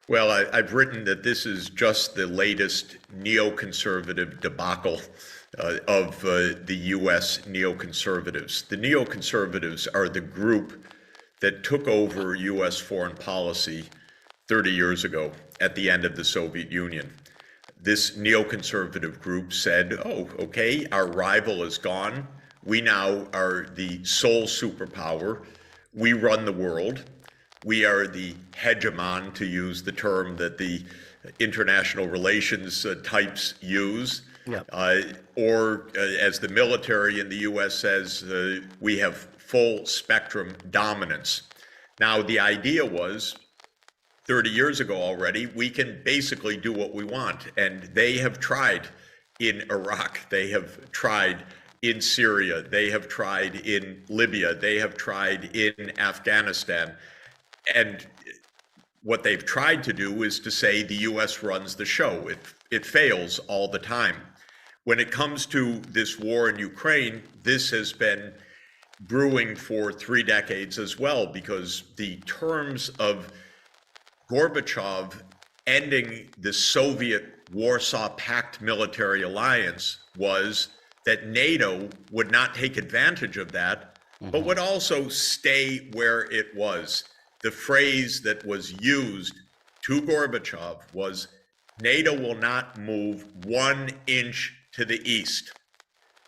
Well, I've written that this is just the latest neoconservative debacle of the U.S. neoconservatives. The neoconservatives are the group that took over U.S. foreign policy 30 years ago at the end of the Soviet Union. This neoconservative group said, oh, okay, our rival is gone. We now are the sole superpower. We run the world. We are the hegemon, to use the term that the international relations types use, Yeah. or as the military in the US says, we have full spectrum dominance. Now, the idea was 30 years ago already, we can basically do what we want. And they have tried in Iraq, they have tried in Syria, they have tried in Libya, they have tried in Afghanistan. And what they've tried to do is to say the US runs the show. It fails all the time. When it comes to this war in Ukraine, this has been brewing for 3 decades as well, because the terms of Gorbachev ending the Soviet Warsaw Pact military alliance was that NATO would not take advantage of that, but would also stay where it was. The phrase that was used to Gorbachev was, NATO will not move 1 inch to the east.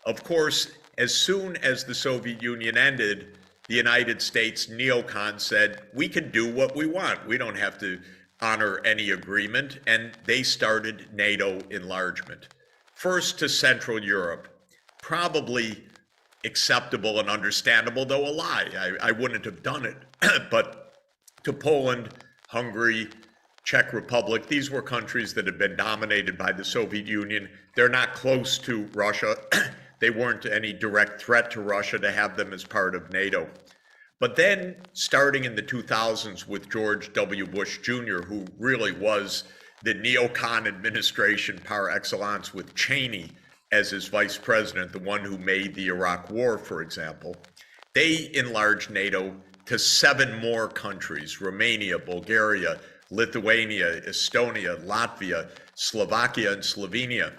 Of course, as soon as the Soviet Union ended, the United States neocons said, we can do what we want. We don't have to honor any agreement. And they started NATO enlargement. First to Central Europe, probably acceptable and understandable, though a lie. I wouldn't have done it. But to Poland, Hungary, Czech Republic, these were countries that had been dominated by the Soviet Union. They're not close to Russia. They weren't any direct threat to Russia to have them as part of NATO. But then, starting in the 2000s with George W. Bush Jr., who really was the neocon administration par excellence, with Cheney as his vice president, the one who made the Iraq War, for example, they enlarged NATO to 7 more countries: Romania, Bulgaria, Lithuania, Estonia, Latvia, Slovakia, and Slovenia.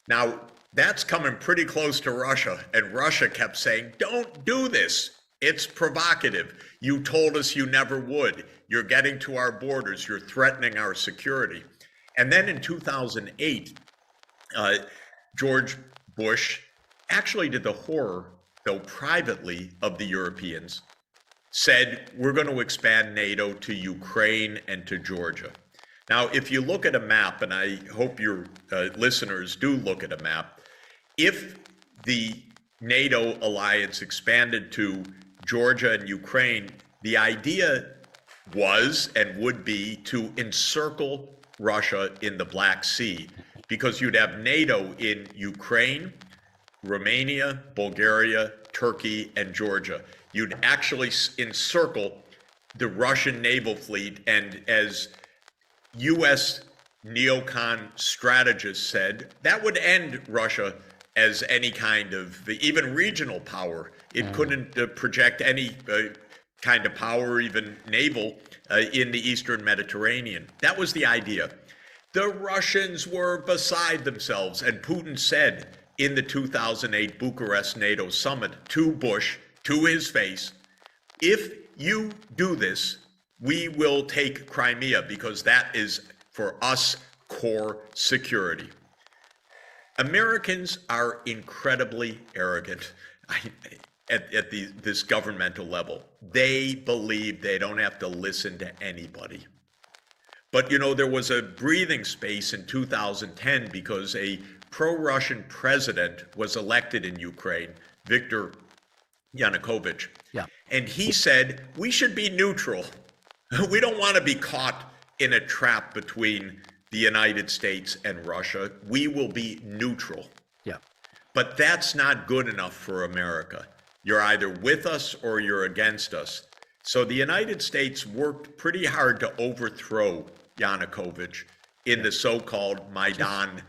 Now, that's coming pretty close to Russia, and Russia kept saying, don't do this. It's provocative. You told us you never would. You're getting to our borders. You're threatening our security. And then in 2008, George Bush actually did the horror, though privately, of the Europeans, said, we're going to expand NATO to Ukraine and to Georgia. Now, if you look at a map, and I hope your listeners do look at a map, if the NATO alliance expanded to Georgia and Ukraine, the idea was and would be to encircle Russia in the Black Sea, because you'd have NATO in Ukraine, Romania, Bulgaria, Turkey, and Georgia. You'd actually encircle the Russian naval fleet, and as U.S. neocon strategists said, that would end Russia as any kind of even regional power. It couldn't project any kind of power, even naval, in the Eastern Mediterranean. That was the idea. The Russians were beside themselves, and Putin said in the 2008 Bucharest NATO summit to Bush, to his face, if you do this, we will take Crimea, because that is, for us, core security. Americans are incredibly arrogant at this governmental level. They believe they don't have to listen to anybody. But, you know, there was a breathing space in 2010 because a pro-Russian president was elected in Ukraine, Viktor Yanukovych. Yeah. And he said, we should be neutral. We don't want to be caught in a trap between the United States and Russia. We will be neutral. Yeah. But that's not good enough for America. You're either with us or you're against us. So the United States worked pretty hard to overthrow Yanukovych in the so-called Maidan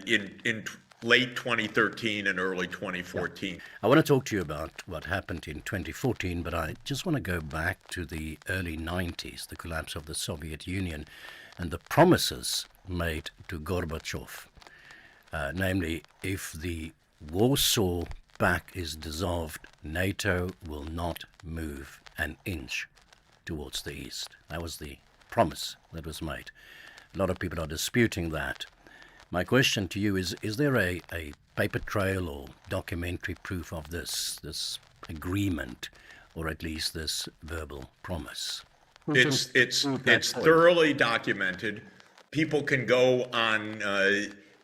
in late 2013 and early 2014. Yeah. I want to talk to you about what happened in 2014, but I just want to go back to the early 90s, the collapse of the Soviet Union, and the promises made to Gorbachev. Namely, if the Warsaw Pact is dissolved, NATO will not move an inch towards the east. That was the promise that was made. A lot of people are disputing that. My question to you is there a paper trail or documentary proof of this agreement, or at least this verbal promise? It's thoroughly documented. People can go on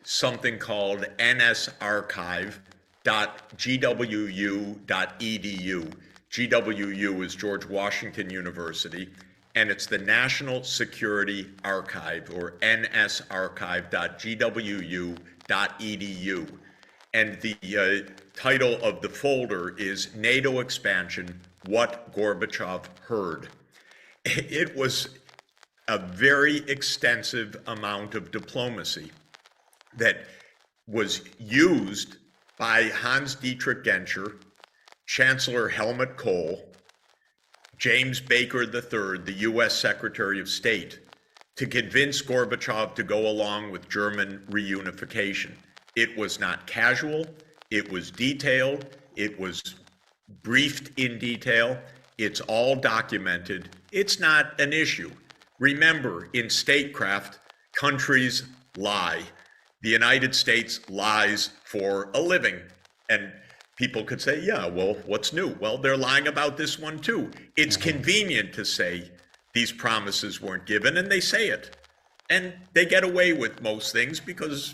something called nsarchive.gwu.edu. GWU is George Washington University, and it's the National Security Archive, or nsarchive.gwu.edu. And the title of the folder is NATO Expansion, What Gorbachev Heard. It was a very extensive amount of diplomacy that was used by Hans Dietrich Genscher, Chancellor Helmut Kohl, James Baker III, the U.S. Secretary of State, to convince Gorbachev to go along with German reunification. It was not casual, it was detailed, it was briefed in detail, it's all documented. It's not an issue. Remember, in statecraft, countries lie. The United States lies for a living. And people could say, yeah, well, what's new? Well, they're lying about this one too. It's convenient to say these promises weren't given, and they say it. And they get away with most things because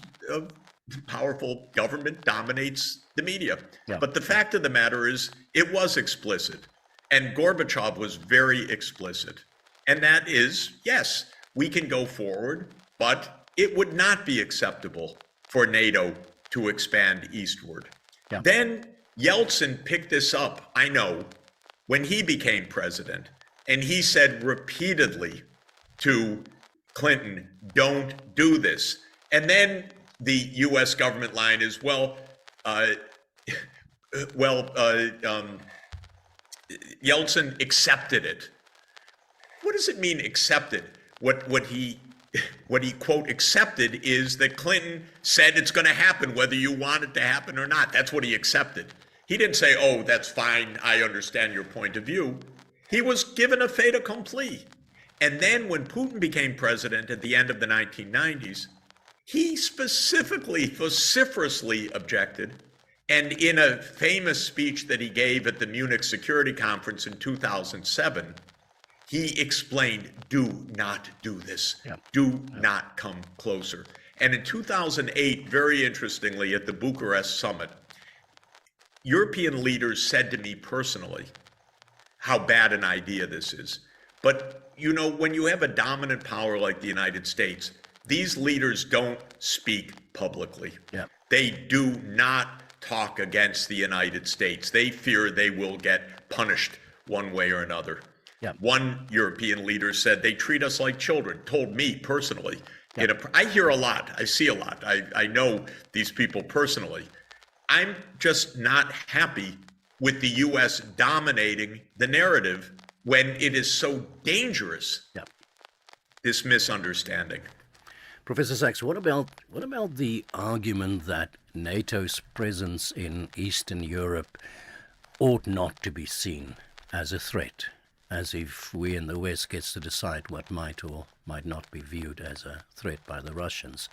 powerful government dominates the media. Yeah. But the fact of the matter is, it was explicit. And Gorbachev was very explicit. And that is, yes, we can go forward, but it would not be acceptable for NATO to expand eastward. Yeah. Then Yeltsin picked this up, I know, when he became president. And he said repeatedly to Clinton, don't do this. And then the U.S. government line is, Yeltsin accepted it. What does it mean accepted? What he quote accepted is that Clinton said it's going to happen whether you want it to happen or not. That's what he accepted. He didn't say, oh, that's fine, I understand your point of view. He was given a fait accompli. And then when Putin became president at the end of the 1990s, he specifically, vociferously objected. And in a famous speech that he gave at the Munich Security Conference in 2007, he explained, do not do this. Yeah. Do not come closer. And in 2008, very interestingly, at the Bucharest summit, European leaders said to me personally how bad an idea this is. But, you know, when you have a dominant power like the United States, these leaders don't speak publicly. Yeah. They do not talk against the United States. They fear they will get punished one way or another. Yeah. One European leader said they treat us like children, told me personally. Yeah. I hear a lot, I see a lot. I know these people personally. I'm just not happy with the U.S. dominating the narrative when it is so dangerous, this misunderstanding. Professor Sachs, what about the argument that NATO's presence in Eastern Europe ought not to be seen as a threat, as if we in the West gets to decide what might or might not be viewed as a threat by the Russians?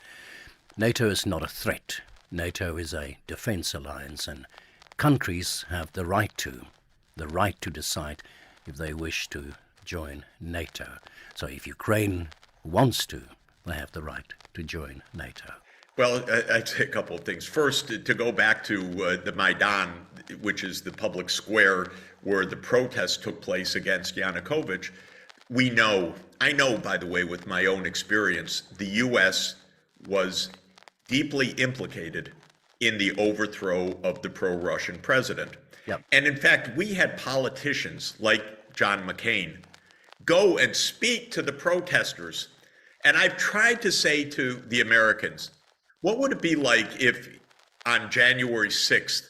NATO is not a threat. NATO is a defense alliance, and countries have the right to decide if they wish to join NATO. So if Ukraine wants to, they have the right to join NATO. Well, I'd say a couple of things. First, to go back to the Maidan, which is the public square where the protests took place against Yanukovych, I know, by the way, with my own experience, the U.S. was deeply implicated in the overthrow of the pro-Russian president. Yep. And in fact, we had politicians like John McCain go and speak to the protesters. And I've tried to say to the Americans, what would it be like if on January 6th,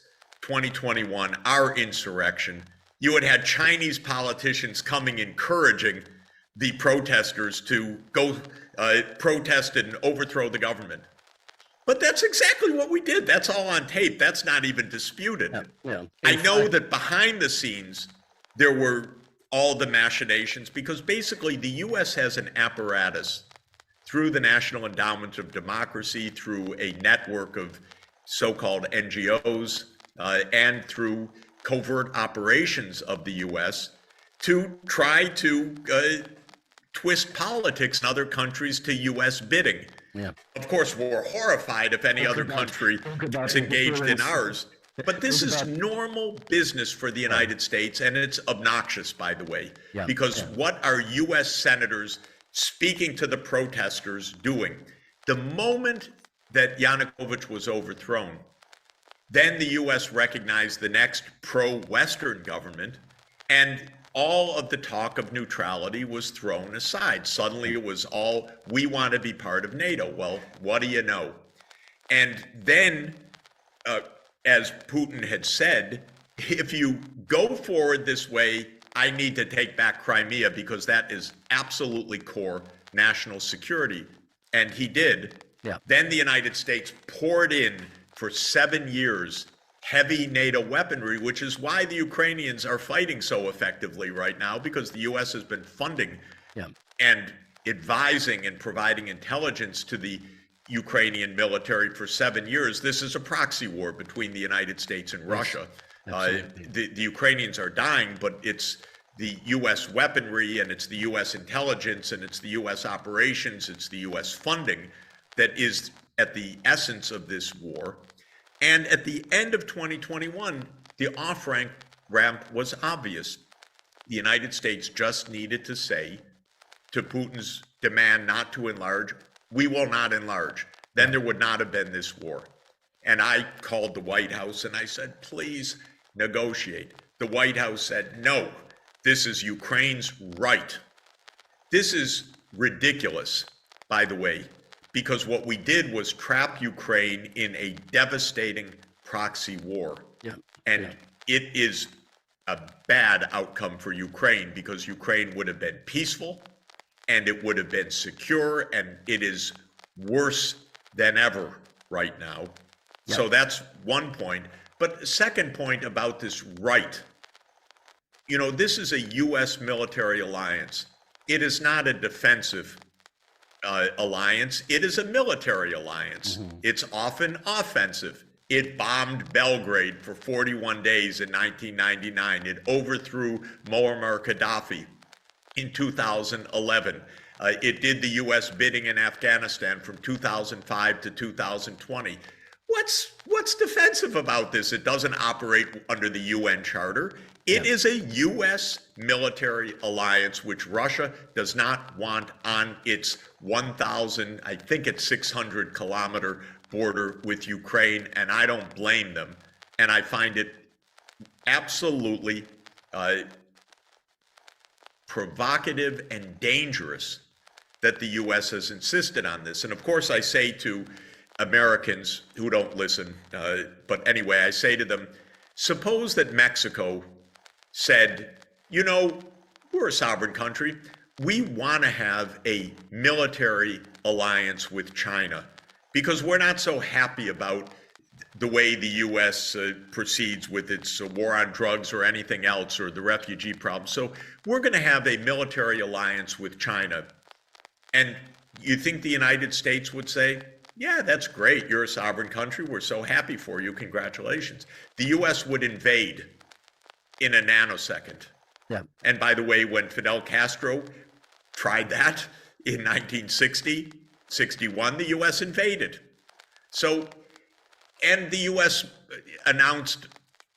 2021, our insurrection, you had Chinese politicians coming encouraging the protesters to go protest and overthrow the government. But that's exactly what we did. That's all on tape. That's not even disputed. I know that behind the scenes, there were all the machinations because basically the U.S. has an apparatus through the National Endowment of Democracy, through a network of so-called NGOs, and through covert operations of the U.S. to try to twist politics in other countries to U.S. bidding. Yeah. Of course, we're horrified if any other country is engaged in ours. But this is normal business for the United States, and it's obnoxious, by the way, because what are U.S. senators speaking to the protesters doing? The moment that Yanukovych was overthrown, then the U.S. recognized the next pro-Western government, and all of the talk of neutrality was thrown aside. Suddenly it was all, we want to be part of NATO. Well, what do you know? And then, as Putin had said, if you go forward this way, I need to take back Crimea because that is absolutely core national security. And he did. Then the United States poured in for 7 years heavy NATO weaponry, which is why the Ukrainians are fighting so effectively right now, because the U.S. has been funding and advising and providing intelligence to the Ukrainian military for 7 years. This is a proxy war between the United States and Russia. The Ukrainians are dying, but it's the U.S. weaponry and it's the U.S. intelligence and it's the U.S. operations, it's the U.S. funding that is at the essence of this war. And at the end of 2021, the off-ramp was obvious. The United States just needed to say to Putin's demand not to enlarge, we will not enlarge. Then there would not have been this war. And I called the White House and I said, please negotiate. The White House said, no, this is Ukraine's right. This is ridiculous, by the way, because what we did was trap Ukraine in a devastating proxy war. And it is a bad outcome for Ukraine because Ukraine would have been peaceful and it would have been secure, and it is worse than ever right now. So that's one point. But the second point about this right, this is a U.S. military alliance. It is not a defensive alliance. It is a military alliance. It's often offensive. It bombed Belgrade for 41 days in 1999. It overthrew Muammar Gaddafi in 2011. It did the U.S. bidding in Afghanistan from 2005 to 2020. What's defensive about this? It doesn't operate under the UN Charter. It is a U.S. military alliance, which Russia does not want on its 1,000, I think it's 600 kilometer border with Ukraine, and I don't blame them. And I find it absolutely provocative and dangerous that the U.S. has insisted on this. And of course, I say to Americans who don't listen, but anyway, I say to them, suppose that Mexico said, we're a sovereign country. We want to have a military alliance with China because we're not so happy about the way the U.S. proceeds with its war on drugs or anything else or the refugee problem. So we're going to have a military alliance with China. And you think the United States would say, yeah, that's great. You're a sovereign country. We're so happy for you. Congratulations. The U.S. would invade in a nanosecond. And by the way, when Fidel Castro tried that in 1960, 61, the U.S. invaded. So, and the U.S. announced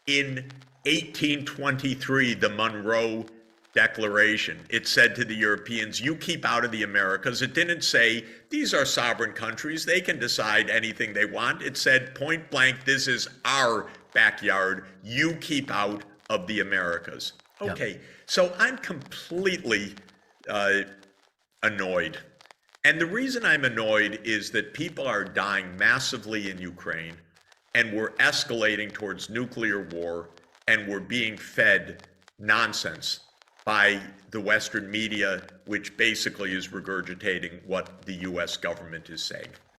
in 1823 the Monroe Declaration. It said to the Europeans, you keep out of the Americas. It didn't say, these are sovereign countries. They can decide anything they want. It said, point blank, this is our backyard. You keep out of the Americas. Okay, so I'm completely annoyed. And the reason I'm annoyed is that people are dying massively in Ukraine. and we're escalating towards nuclear war, and we're being fed nonsense by the Western media, which basically is regurgitating what the US government is saying.